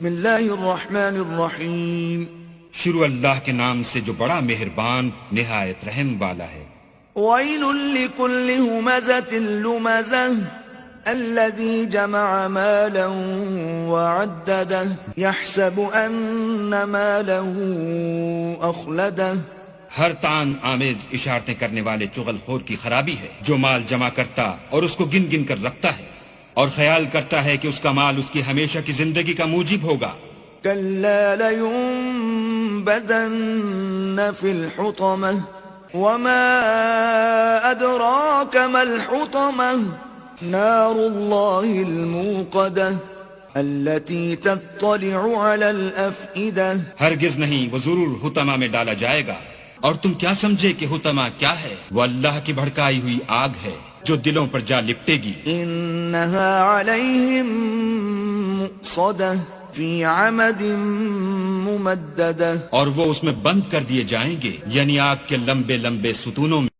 بسم اللہ الرحمن الرحیم. شروع اللہ کے نام سے جو بڑا مہربان نہایت رحم والا ہے. ویل لکل ہمزۃ لمزہ الذی جمع مالا وعددہ یحسب ان مالہ اخلدہ. ہر تان آمیز اشارتیں کرنے والے چغل خور کی خرابی ہے جو مال جمع کرتا اور اس کو گن گن کر رکھتا ہے اور خیال کرتا ہے کہ اس کا مال اس کی ہمیشہ کی زندگی کا موجب ہوگا. کلا لینبذن فی الحطمہ وما ادراک ما الحطمہ نار اللہ الموقدہ التي تطلع على الافئدہ. ہرگز نہیں، وہ ضرور حطمہ میں ڈالا جائے گا. اور تم کیا سمجھے کہ حطمہ کیا ہے؟ وہ اللہ کی بھڑکائی ہوئی آگ ہے جو دلوں پر جا لپٹے گی. انہا علیہم مؤصدہ فی عمد ممددہ. اور وہ اس میں بند کر دیے جائیں گے، یعنی آگ کے لمبے لمبے ستونوں میں.